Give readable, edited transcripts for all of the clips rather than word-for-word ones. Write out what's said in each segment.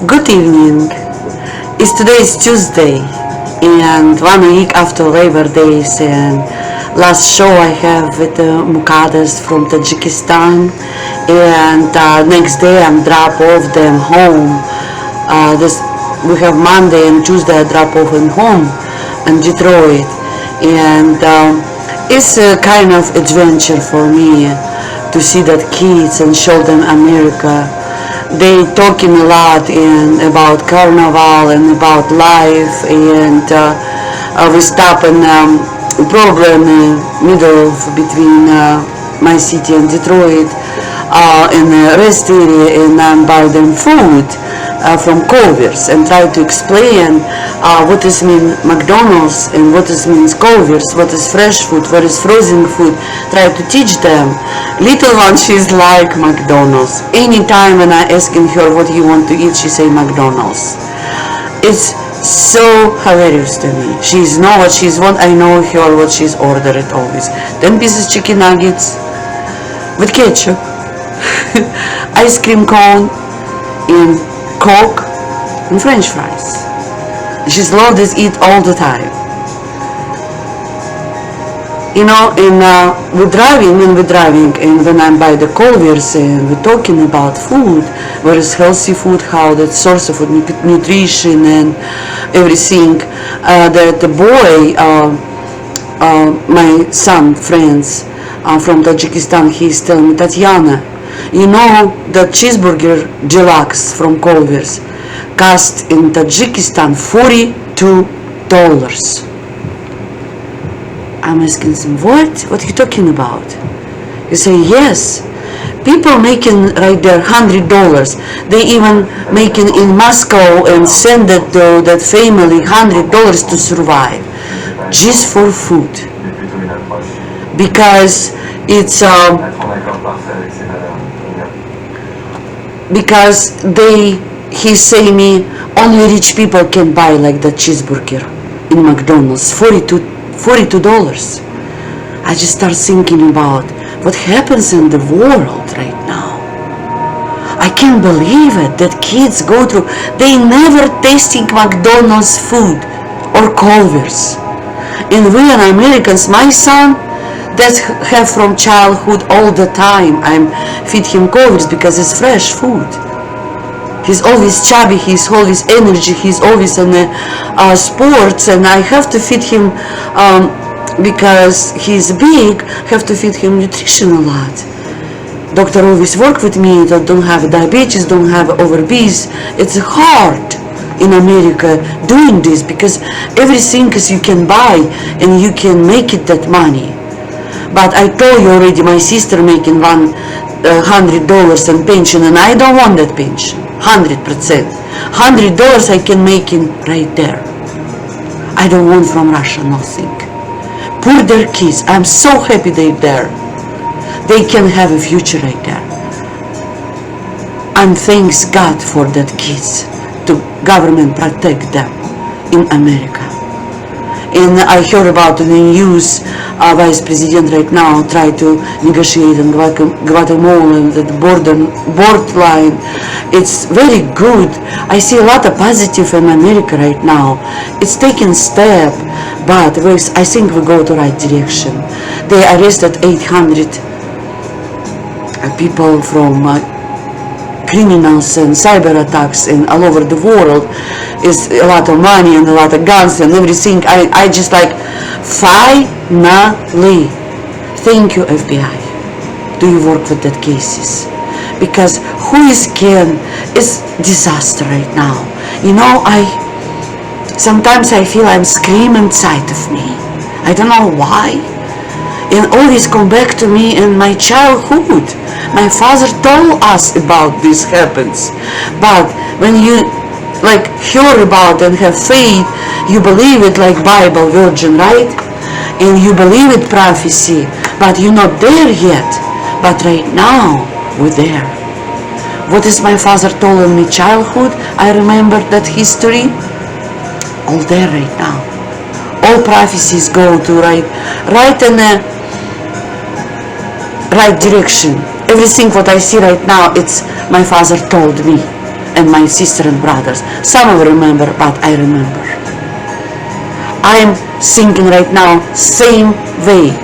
Good evening. Today is Tuesday and 1 week after Labor Days, and last show I have with the Mukadas from Tajikistan, and next day I'm drop off them home. We have Monday and Tuesday I drop off them home in Detroit, and it's a kind of adventure for me to see that kids and show them America. They talking a lot about carnival and about life, and we stop in probably in the middle between my city and Detroit, in a rest area, and buy them food from Culver's and try to explain what is mean McDonald's and what is means Culver's, what is fresh food, what is frozen food. Try to teach them. Little one, she's like McDonald's. Anytime when I asking her what you want to eat, she say McDonald's. It's so hilarious to me. She's know what she's want. I know her what she's ordered always. 10 pieces chicken nuggets with ketchup, ice cream cone, and Coke and French fries. She's love this eat all the time. You know, and we're driving, and when I'm by the Culver's and we're talking about food, where is healthy food, how that source of nutrition and everything, that the boy, my son, friends from Tajikistan, he's telling me, Tatiana, you know the cheeseburger deluxe from Culver's cost in Tajikistan $42. I'm asking him, what? What are you talking about? He say, yes. People making right there $100. They even making in Moscow and send it to that family $100 to survive, just for food. Because it's he say me only rich people can buy like that cheeseburger in McDonald's, $42. I just start thinking about what happens in the world right now. I can't believe it that kids go through, they never tasting McDonald's food or Culver's. And we are Americans, my son, that have from childhood all the time, I'm feed him Culver's because it's fresh food. He's always chubby, he's always energy, he's always in sports, and I have to feed him because he's big, have to feed him nutrition a lot. Doctor always work with me that don't have diabetes, don't have obese. It's hard in America doing this because everything is you can buy and you can make it that money. But I told you already, my sister making $100 in pension, and I don't want that pension. 100%. $100 I can make it right there. I don't want from Russia nothing. Poor their kids. I'm so happy they're there. They can have a future right there. And thanks God for that kids. The government protect them in America. And I heard about the news, Vice President right now try to negotiate in Guatemala and the borderline. It's very good. I see a lot of positive in America right now. It's taking step, but I think we go the right direction. They arrested 800 people from criminals and cyber attacks and all over the world. Is a lot of money and a lot of guns and everything. I just like, finally, thank you FBI. Do you work with that cases? Because who is can is disaster right now. You know, sometimes I feel I'm screaming inside of me. I don't know why. And always come back to me in my childhood. My father told us about this happens. But when you like hear about and have faith, you believe it like Bible virgin, right? And you believe it prophecy, but you're not there yet. But right now, we're there. What is my father told in my childhood? I remember that history. All there right now. All prophecies go to right in the right direction. Everything what I see right now, it's my father told me. and my sister and brothers. Some of remember, but I remember. I'm thinking right now same way.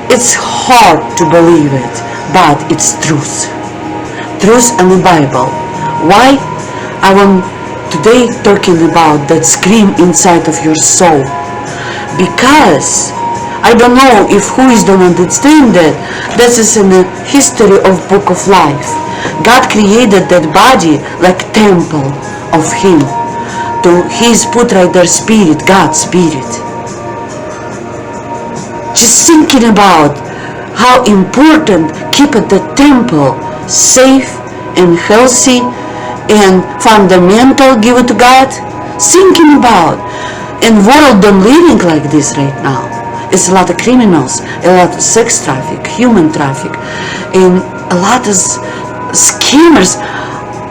It's hard to believe it, but it's truth. Truth and the Bible. Why? I want today talking about that scream inside of your soul. Because I don't know if who is don't understand that. This is in the history of Book of Life. God created that body like temple of Him. He's put right there spirit, God's spirit. Just thinking about how important keep the temple safe and healthy and fundamental given to God. Thinking about in world don't living like this right now. It's a lot of criminals, a lot of sex traffic, human traffic, and a lot of scammers.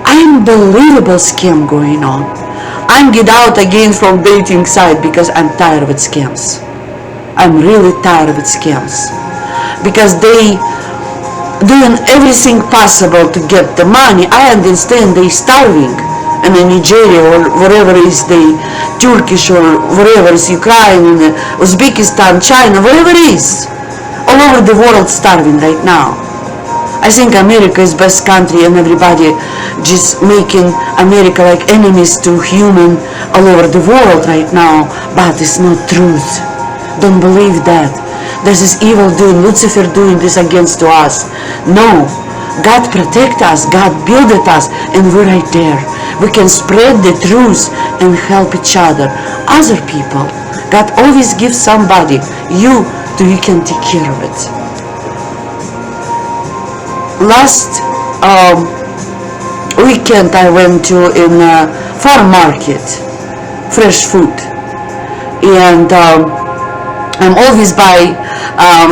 Unbelievable scam going on. I'm get out again from dating site because I'm tired of scams. I'm really tired of scams because they doing everything possible to get the money. I understand they starving in Nigeria or wherever is the Turkish or wherever is Ukraine, Uzbekistan, China, wherever it is. All over the world starving right now. I think America is best country and everybody just making America like enemies to human all over the world right now, but it's not truth. Don't believe that. This is evil doing, Lucifer doing this against to us. No, God protect us, God builded us, and we're right there. We can spread the truth and help each other. Other people, God always gives somebody, you can take care of it. Last weekend I went to in a farm market, fresh food, and I'm always by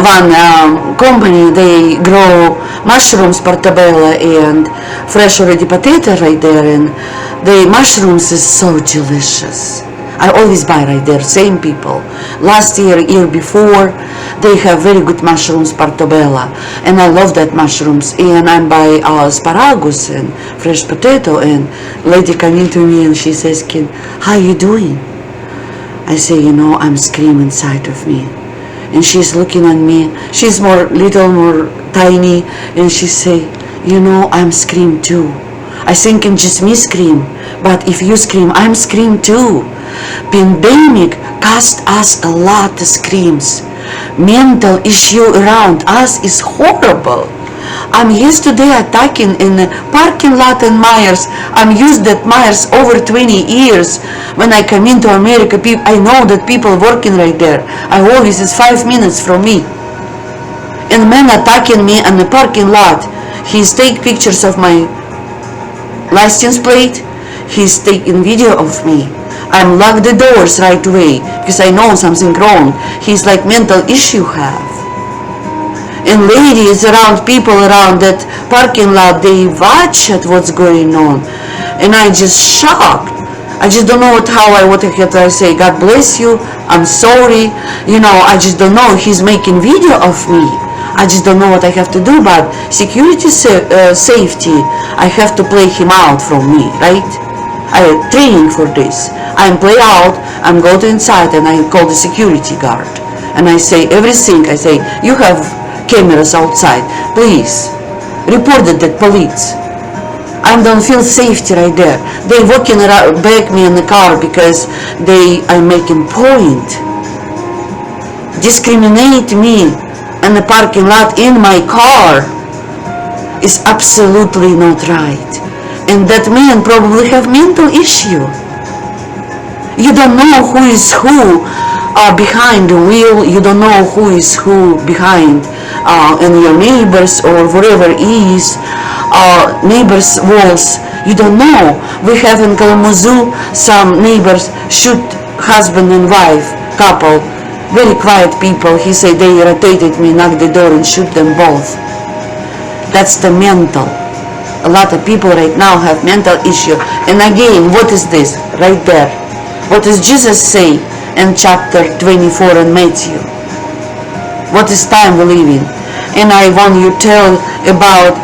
one company. They grow mushrooms, portobello, and fresh already potato right there, and the mushrooms is so delicious. I always buy right there, same people. Last year before, they have very good mushrooms, portobello, and I love that mushrooms. And I'm buy asparagus and fresh potato, and lady coming to me and she says, "Kim, how you doing?" I say, I'm screaming inside of me. And she's looking at me. She's little more tiny, and she say, I'm scream too. I think it's just me scream, but if you scream, I'm scream too. Pandemic cost us a lot of screams. Mental issue around us is horrible. I'm yesterday attacking in the parking lot in Myers. I'm used that Myers over 20 years. When I come into America, I know that people working right there. I always is 5 minutes from me. And man attacking me in the parking lot. He's take pictures of my license plate. He's taking video of me. I'm lock the doors right away because I know something wrong. He's like mental issue have. And ladies around, people around that parking lot, they watch at what's going on. And I just shocked. I just don't know what I say. God bless you. I'm sorry. I just don't know. He's making video of me. I just don't know what I have to do, but security safety, I have to play him out from me, right? I have training for this. I'm play out, I'm go to inside and I call the security guard. And I say everything. I say, you have cameras outside. Please, report it to police. I don't feel safety right there. They walking around, back me in the car because they are making point. Discriminate me in the parking lot in my car is absolutely not right. And that man probably have mental issue. You don't know who is who behind the wheel. You don't know who is who behind and your neighbors or whatever is neighbors' walls. You don't know. We have in Kalamazoo some neighbors shoot husband and wife couple, very quiet people. He said they irritated me, knocked the door and shoot them both. That's the mental. A lot of people right now have mental issue. And again, what is this right there? What does Jesus say in chapter 24 in Matthew? What is time we live in? And I want you to tell about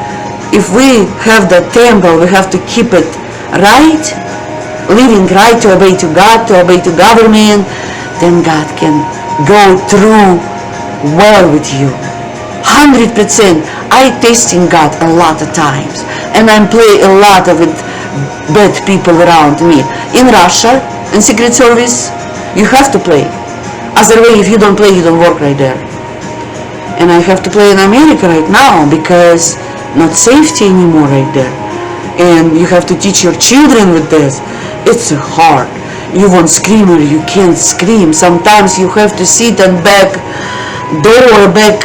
if we have the temple, we have to keep it right, living right, to obey to God, to obey to government, then God can go through well with you. 100%. I tasting God a lot of times, and I play a lot of it bad people around me. In Russia, in Secret Service, you have to play. Otherwise, if you don't play, you don't work right there. And I have to play in America right now because not safety anymore right there. And you have to teach your children with this. It's hard. You want screamer, you can't scream. Sometimes you have to sit on back door, back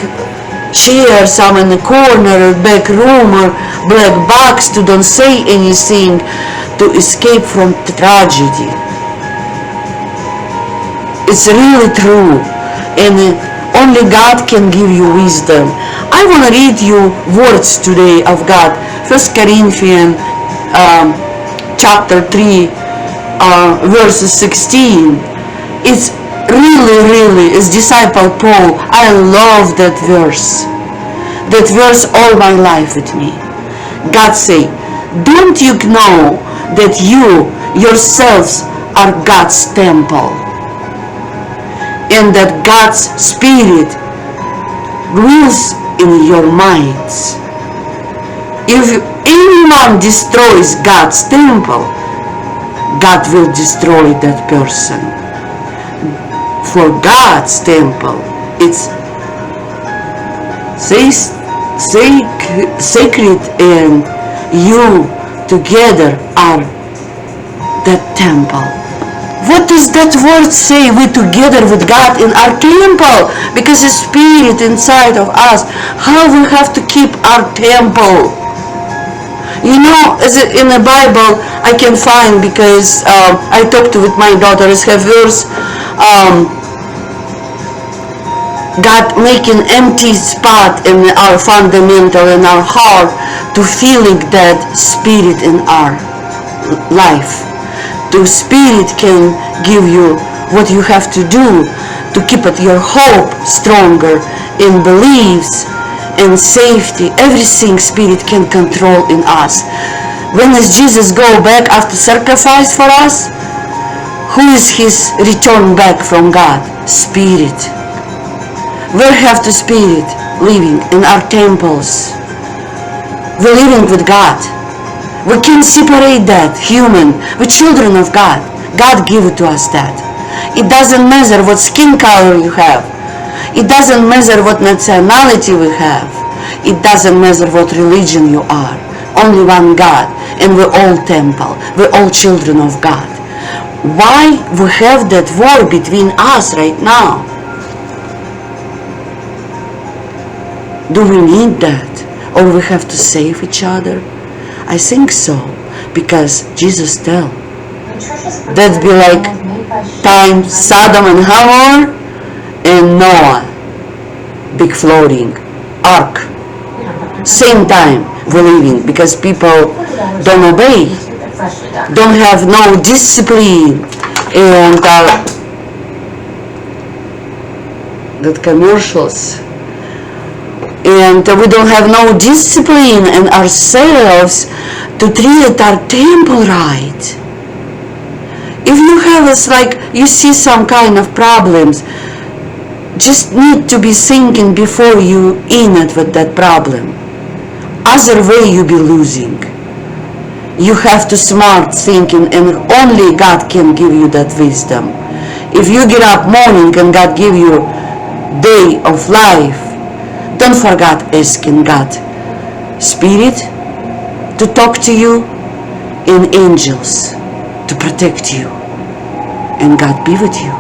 chair, some in the corner, back room or black box to don't say anything, to escape from tragedy. It's really true, and only God can give you wisdom. I want to read you words today of God. 1 Corinthians chapter 3 verse 16. It's really, as disciple Paul, I love that verse. That verse all my life with me. God say, don't you know that you yourselves are God's temple, and that God's Spirit rules in your minds? If anyone destroys God's temple, God will destroy that person. For God's temple, it's sacred, and you together are that temple. What does that word say? We together with God in our temple, because the Spirit inside of us. How we have to keep our temple? You know, as in the Bible, I can find, because I talked with my daughters, have verse, God making empty spot in our fundamental, in our heart, to feeling that Spirit in our life. The Spirit can give you what you have to do to keep it, your hope stronger in beliefs and safety. Everything Spirit can control in us. When does Jesus go back after sacrifice for us? Who is his return back from God? Spirit. We have the Spirit living in our temples. We're living with God. We can separate that human. We're children of God. God gave it to us that. It doesn't matter what skin color you have. It doesn't matter what nationality we have. It doesn't matter what religion you are. Only one God. And we're all temple. We're all children of God. Why we have that war between us right now? Do we need that? Or we have to save each other? I think so, because Jesus tell that'd be like time Sodom and Gomorrah and Noah, big floating ark. Same time we're living, because people don't obey, don't have no discipline, and that commercials. And we don't have no discipline in ourselves to treat our temple right. If you have this, like you see some kind of problems, just need to be thinking before you in it with that problem. Other way you be losing. You have to smart thinking, and only God can give you that wisdom. If you get up morning and God give you day of life, don't forget asking God, Spirit, to talk to you, and angels to protect you, and God be with you.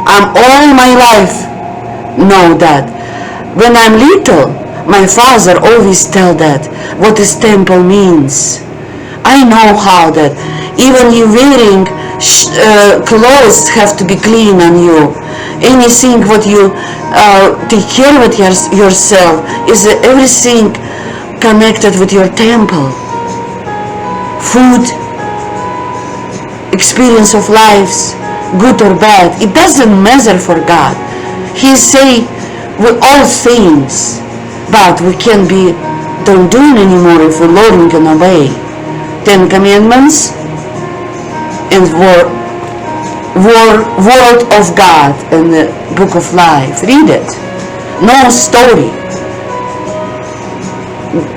I'm all my life know that. When I'm little, my father always tell that what this temple means. I know how that even you wearing clothes have to be clean on you. Anything what you take care of yourself is everything connected with your temple. Food, experience of lives, good or bad, it doesn't matter for God. He say with all things, but we can't be don't do it anymore if we're learning and obey. Ten Commandments and Word of God in the Book of Life. Read it. No story.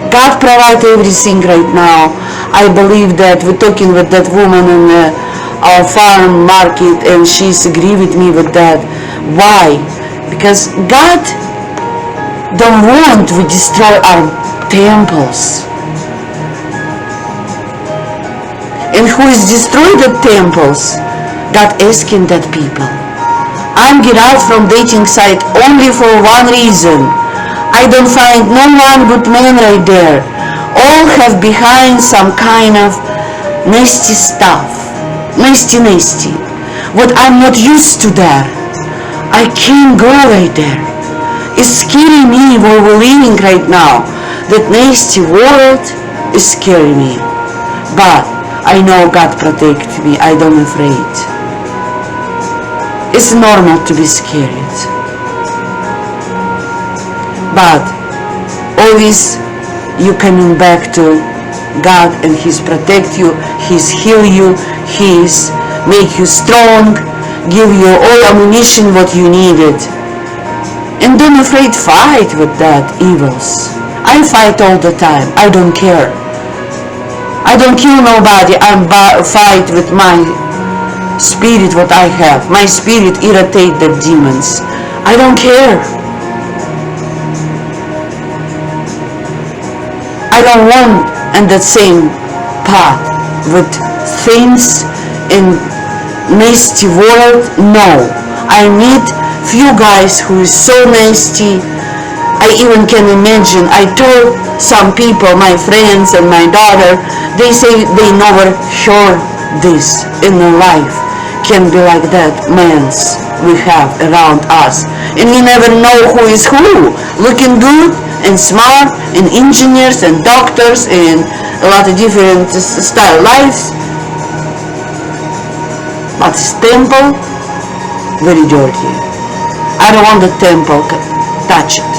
God provides everything right now. I believe that we're talking with that woman in our farm market, and she's agree with me with that. Why? Because God don't want we destroy our temples. And who is destroy the temples? God asking that people. I'm get out from dating site only for one reason. I don't find no one good man right there. All have behind some kind of nasty stuff. Nasty. What I'm not used to there. I can't go right there. It's scaring me where we're living right now. That nasty world is scaring me. But I know God protect me. I don't afraid. It's normal to be scared. But always you coming back to God, and He's protect you, He's heal you, He's make you strong, give you all ammunition what you needed. And don't afraid fight with that evils. I fight all the time. I don't care. I don't kill nobody. I fight with my spirit what I have. My spirit irritate the demons. I don't care. I don't want in that same path with things in nasty world. No. I need few guys who is so nasty. I even can imagine. I told some people, my friends and my daughter, they say they never heard this in their life. Can be like that mans we have around us, and you never know who is who. Looking good and smart and engineers and doctors and a lot of different style lives, but temple very dirty. I don't want the temple touch it,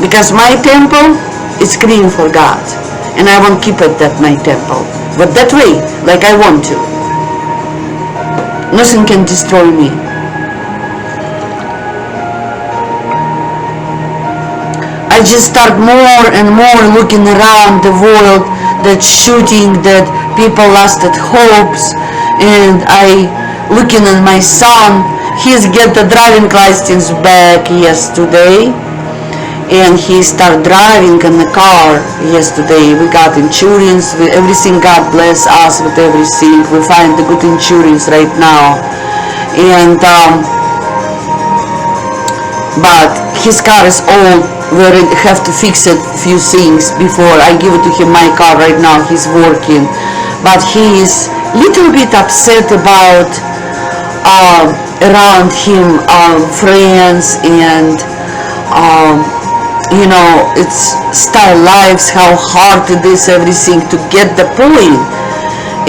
because my temple is clean for God, and I won't keep it at my temple, but that way, like I want to. Nothing can destroy me. I just start more and more looking around the world, that shooting, that people lost their hopes, and I looking at my son. He's get the driving license back yesterday, and he start driving in the car yesterday. We got insurance, everything. God bless us with everything. We find the good insurance right now, and but his car is old. We have to fix it few things before I give it to him. My car right now, he's working, but he is little bit upset about around him friends, and you know, it's style lives, how hard it is everything to get the point.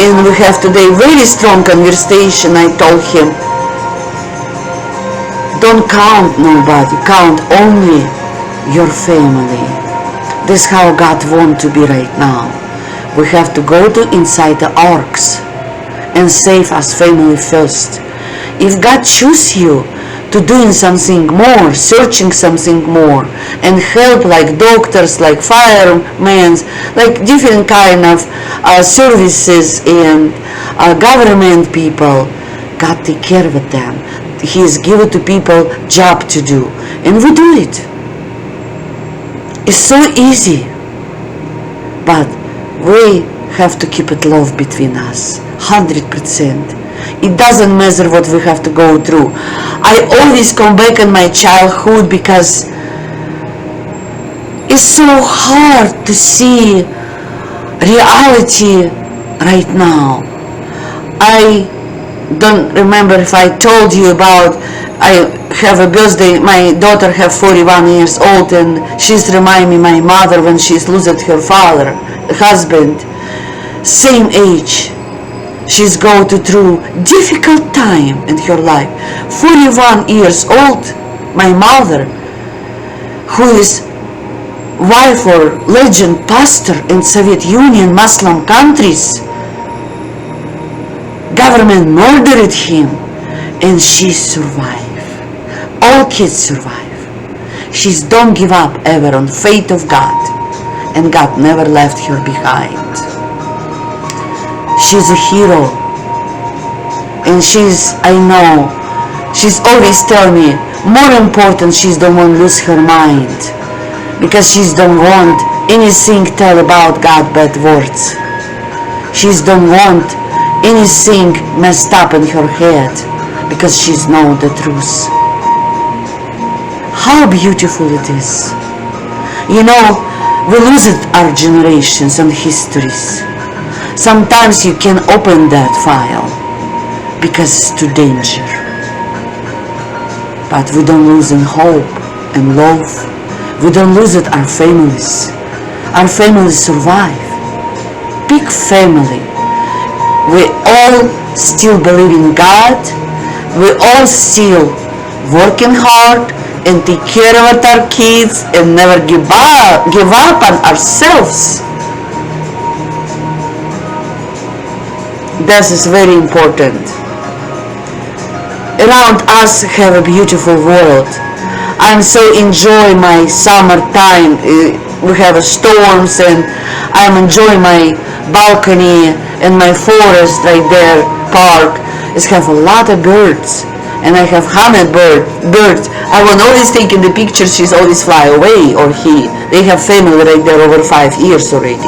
And we have today very strong conversation. I told him, don't count nobody, count only your family. This is how God wants to be right now. We have to go to inside the arks and save us family first. If God choose you to doing something more, searching something more, and help like doctors, like firemen, like different kind of services and government people, God take care of them. He is given to people job to do, and we do it. It's so easy, but we have to keep it love between us, 100%. It doesn't matter what we have to go through. I always come back in my childhood, because it's so hard to see reality right now. I don't remember if I told you about, I have a birthday, my daughter have 41 years old, and she's remind me my mother when she's losing her father, husband, same age. She's going through difficult time in her life. 41 years old, my mother, who is wife or legend pastor in Soviet Union, Muslim countries. Government murdered him and she survived. All kids survive. She's don't give up ever on faith of God, and God never left her behind. She's a hero, and I know, she's always tell me, more important, she's don't want to lose her mind, because she's don't want anything tell about God bad words. She's don't want anything messed up in her head, because she's know the truth. How beautiful it is. You know, we lose it our generations and histories. Sometimes you can open that file because it's too danger. But we don't lose in hope and love. We don't lose it our families. Our families survive. Big family. We all still believe in God. We all still working hard and take care of our kids and never give up on ourselves. This is very important. Around us have a beautiful world. I'm so enjoy my summertime. We have storms and I'm enjoying my balcony and my forest right there, park. It have a lot of birds. And I have birds. I will always take in the picture, she's always fly away, or he. They have family right there over 5 years already.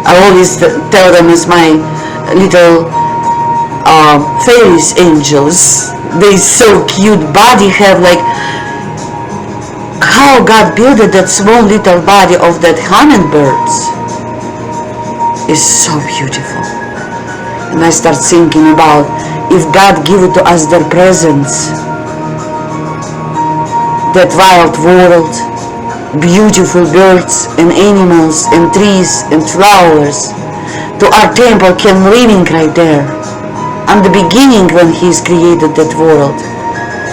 I always tell them it's my little fairies angels. They so cute body, have like, how God built that small little body of that hummingbirds. It's so beautiful. And I start thinking about if God give it to us their presence, that wild world, beautiful birds and animals and trees and flowers, to our temple can living right there. On the beginning when He's created that world.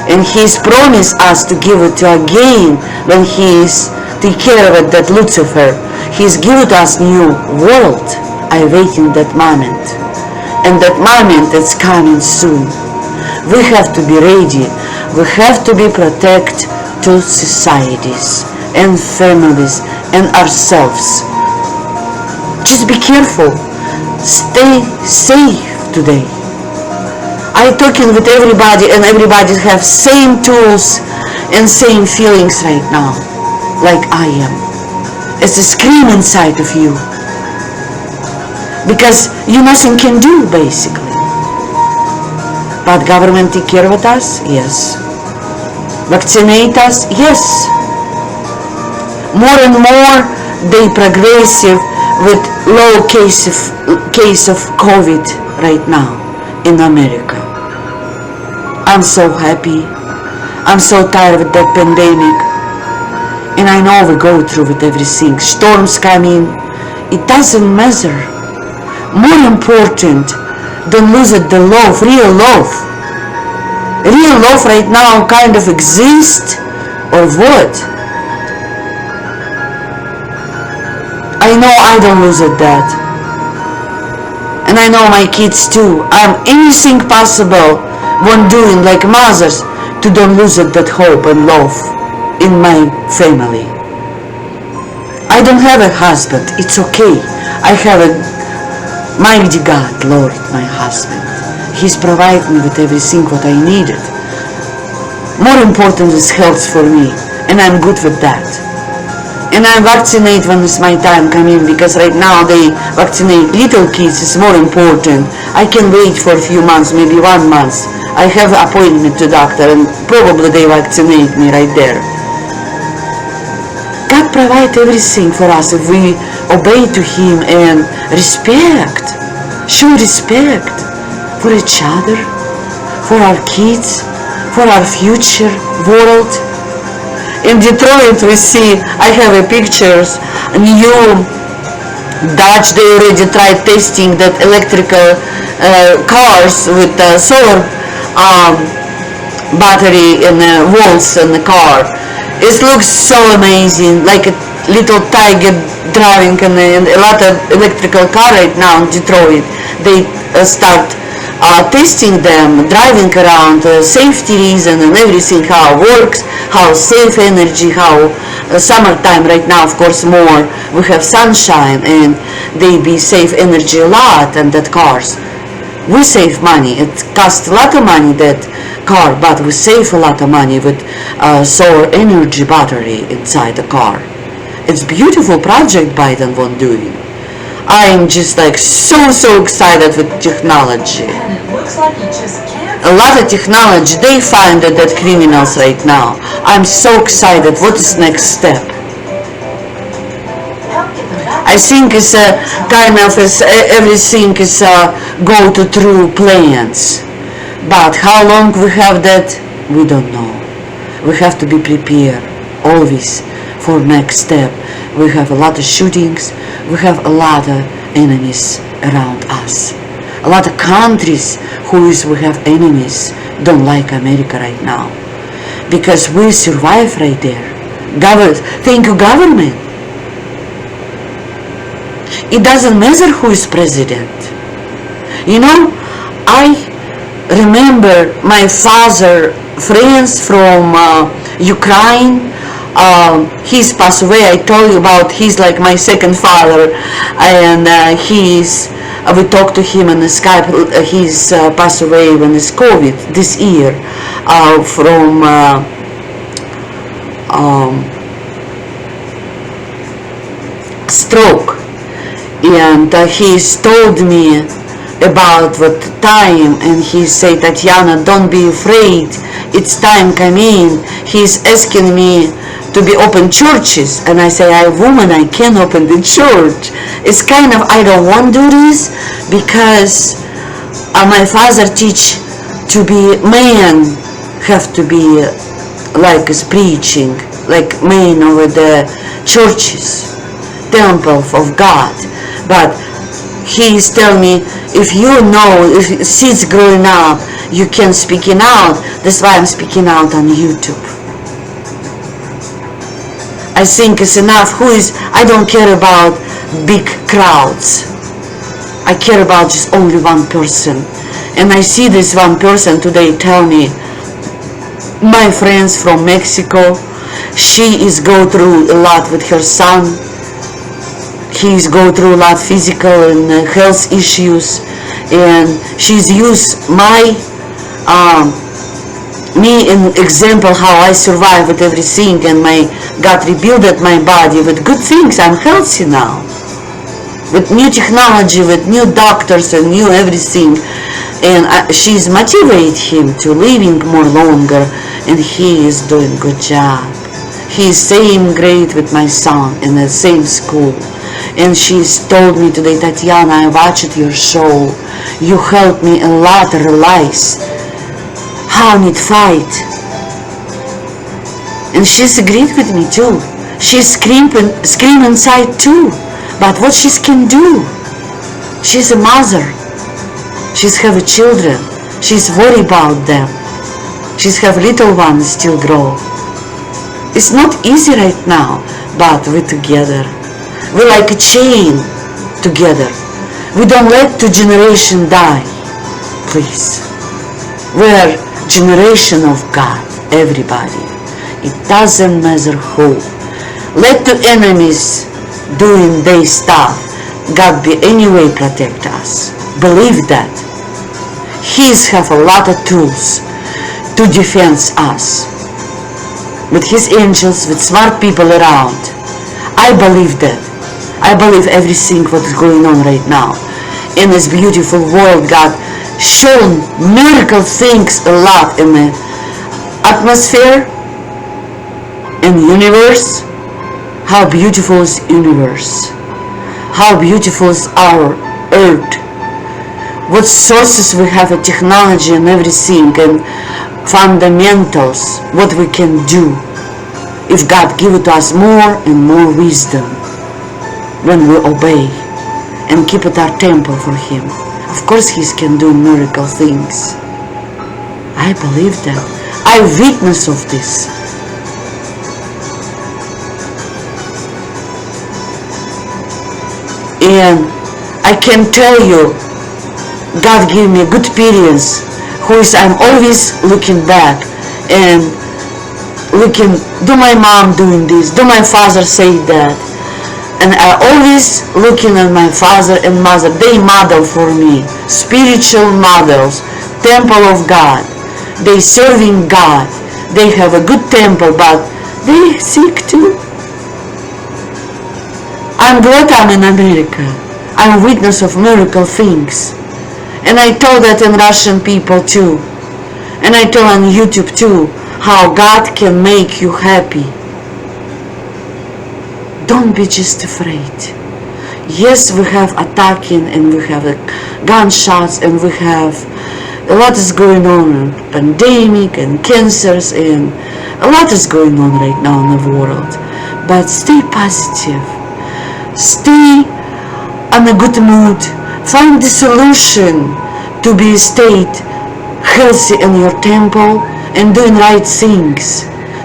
And He's promised us to give it to again when He's take care of it, that Lucifer. He's given us new world. I waiting that moment. And that moment is coming soon. We have to be ready. We have to be protect to societies and families and ourselves. Just be careful. Stay safe today. I'm talking with everybody and everybody have same tools and same feelings right now, like I am. It's a scream inside of you. Because you nothing can do basically. But government take care of us? Yes. Vaccinate us? Yes. More and more they progressive with low case of COVID right now in America. I'm so happy. I'm so tired of that pandemic. And I know we go through with everything. Storms coming. It doesn't matter. More important than lose it, the love, real love. Real love right now kind of exists, or what? I know I don't lose it that. And I know my kids too. I'm anything possible when doing like mothers to don't lose it, that hope and love in my family. I don't have a husband. It's okay. I have a mighty God, Lord, my husband. He's provided me with everything what I needed. More important is health for me, and I'm good with that. And I vaccinate when it's my time coming, because right now they vaccinate little kids. It's more important. I can wait for a few months, maybe 1 month. I have an appointment to doctor, and probably they vaccinate me right there. God provides everything for us if we obey to Him and respect, show respect for each other, for our kids, for our future world. In Detroit we see, I have a pictures, new Dodge, they already tried testing that electrical cars with solar battery in the walls in the car. It looks so amazing, like a little tiger driving and a lot of electrical car right now in Detroit. They start testing them, driving around, safety reason and everything, how it works, how safe energy, how summertime right now, of course, more. We have sunshine and they be save energy a lot and that cars. We save money. It costs a lot of money, that car, but we save a lot of money with solar energy battery inside the car. It's beautiful project Biden won't doing. I'm just like so excited with technology. And it looks like he just can't. A lot of technology, they find that criminals right now. I'm so excited. What is next step? Help get them back. I think it's kind of everything is go to through plans. But how long we have that, we don't know. We have to be prepared always for next step. We have a lot of shootings. We have a lot of enemies around us. A lot of countries we have enemies don't like America right now. Because we survive right there. Thank you, government. It doesn't matter who is president. You know, I remember my father friends from Ukraine. He's passed away. I told you about, he's like my second father, and we talked to him on the Skype. He's passed away when it's COVID this year from stroke, and he's told me about what time, and he said, Tatiana, don't be afraid, it's time coming. He's asking me to be open churches, and I say, I'm a woman, I can't open the church. It's kind of, I don't want to do this because my father teach to be man have to be like preaching, like man over the churches, temple of God. But he's telling me, if you know, if seeds growing up, you can speaking out. That's why I'm speaking out on YouTube. I think it's enough. I don't care about big crowds. I care about just only one person. And I see this one person today tell me, my friends from Mexico, she is go through a lot with her son. He's go through a lot of physical and health issues, and she's used me an example how I survive with everything, and my God rebuilt my body with good things. I'm healthy now. With new technology, with new doctors and new everything. And she's motivated him to living more longer, and he is doing good job. He's same grade with my son in the same school. And she's told me today, Tatiana, I watched your show. You helped me a lot to realize how I need fight. And she's agreed with me too. She's screaming inside too. But what she can do? She's a mother. She's have children. She's worried about them. She's have little ones still grow. It's not easy right now, but we're together. We're like a chain together. We don't let two generations die. Please. We're generation of God, everybody. It doesn't matter who. Let the enemies doing their stuff. God be anyway protect us. Believe that. He's have a lot of tools to defend us. With his angels, with smart people around. I believe that. I believe everything what is going on right now. In this beautiful world, God shown miracle things a lot in the atmosphere, in the universe. How beautiful is the universe. How beautiful is our earth. What sources we have of technology and everything, and fundamentals, what we can do if God give it to us more and more wisdom when we obey and keep it our temple for him. Of course he can do miracle things. I believe that. I witness of this. And I can tell you, God gave me a good experience, I'm always looking back and looking, do my mom doing this, do my father say that, and I always looking at my father and mother. They model for me, spiritual models, temple of God. They serving God. They have a good temple, but they sick too. I'm glad I'm in America. I'm a witness of miracle things. And I told that in Russian people too. And I told on YouTube too, how God can make you happy. Don't be just afraid. Yes, we have attacking and we have gunshots and we have a lot is going on, pandemic and cancers and a lot is going on right now in the world. But stay positive. Stay in a good mood. Find the solution to be stayed healthy in your temple and doing right things.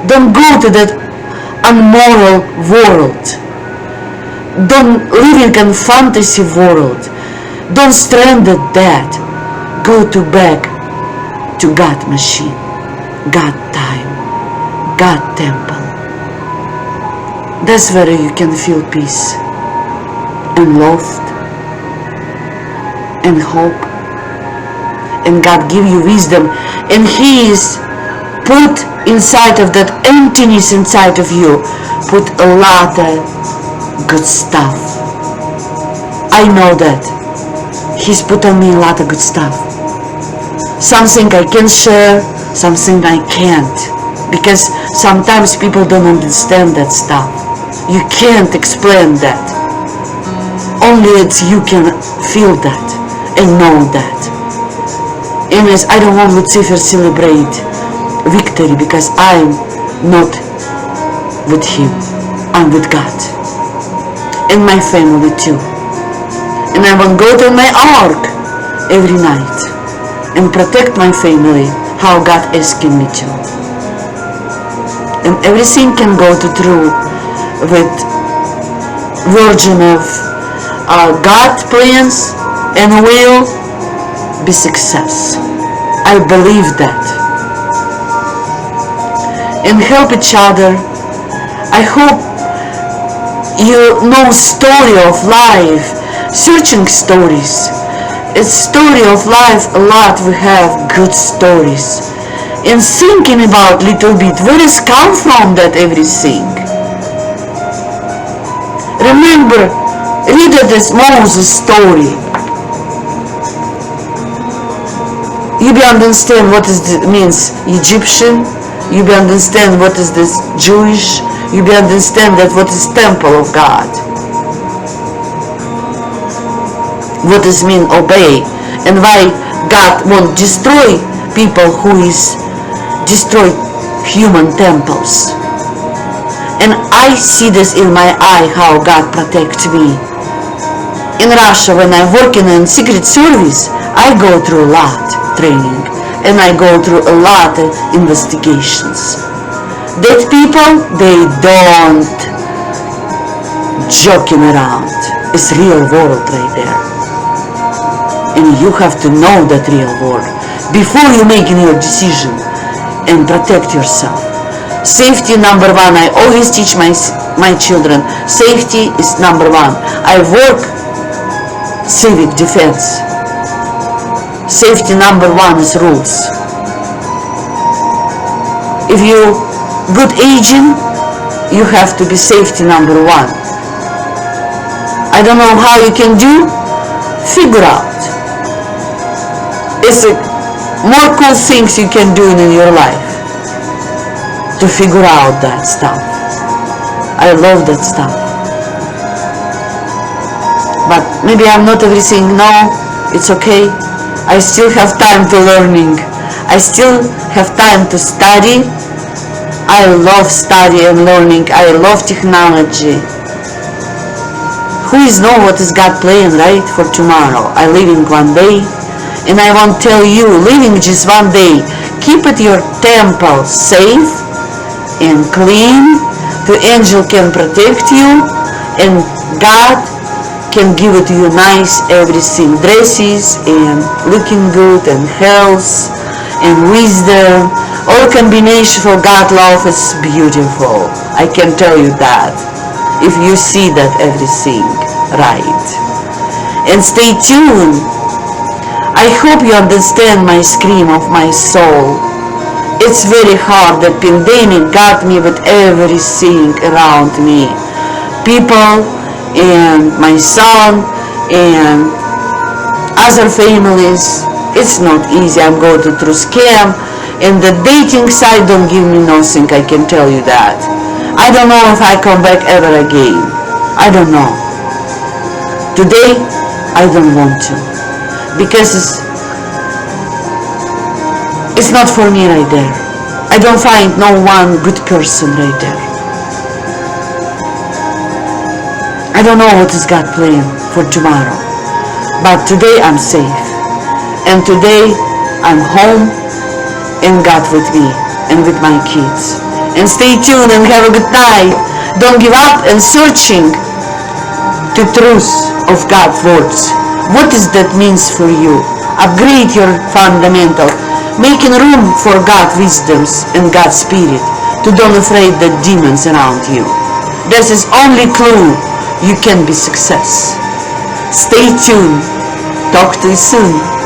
Don't go to that unmoral world. Don't live in fantasy world. Don't stranded that. Go to back to God machine, God time, God temple. That's where you can feel peace and loved and hope, and God give you wisdom, and He is put inside of that emptiness inside of you, put a lot of good stuff. I know that He's put on me a lot of good stuff. Something I can share, something I can't, because sometimes people don't understand that stuff. You can't explain that. Only it's you can feel that and know that. And as I don't want Lucifer celebrate victory because I'm not with him, I'm with God. And my family too. And I will go to my ark every night and protect my family how God asking me to. And everything can go to through with virgin of God plans and will be success. I believe that. And help each other. I hope you know story of life, searching stories. It's story of life a lot. We have good stories. And thinking about little bit, where is come from that everything? Remember, read this Moses story. You be understand what is it means Egyptian. You be understand what is this Jewish. You be understand that what is temple of God. What does mean obey, and why God won't destroy people who is destroy human temples. And I see this in my eye how God protects me. In Russia, when I'm working in secret service, I go through a lot training and I go through a lot of investigations. That people, they don't joking around. It's real world right there. And you have to know that real world before you making your decision and protect yourself. Safety number one. I always teach my children, safety is number one. I work civic defense. Safety number one is rules. If you good agent, you have to be safety number one. I don't know how you can do, figure out. It's a more cool things you can do in your life to figure out that stuff. I love that stuff. But maybe I'm not everything. No, it's okay. I still have time to learning. I still have time to study. I love study and learning. I love technology. Who is know what is God plan, right, for tomorrow? I living one day, and I want to tell you, living just one day, keep it your temple safe and clean. The angel can protect you, and God can give it to you nice everything, dresses and looking good and health and wisdom. All combination for God love is beautiful. I can tell you that. If you see that everything right. And stay tuned. I hope you understand my scream of my soul. It's very hard. The pandemic got me with everything around me. People and my son and other families. It's not easy. I'm going through scam, and the dating site don't give me nothing. I can tell you that. I don't know if I come back ever again. I don't know. Today, I don't want to, because it's not for me right there. I don't find no one good person right there. I don't know what is God planned for tomorrow, but today I'm safe, and today I'm home, and God with me and with my kids. And stay tuned and have a good night. Don't give up and searching the truth of God's words. What does that means for you? Upgrade your fundamental, making room for God's wisdoms and God's spirit. To don't afraid the demons around you. This is only clue you can be success. Stay tuned. Talk to you soon.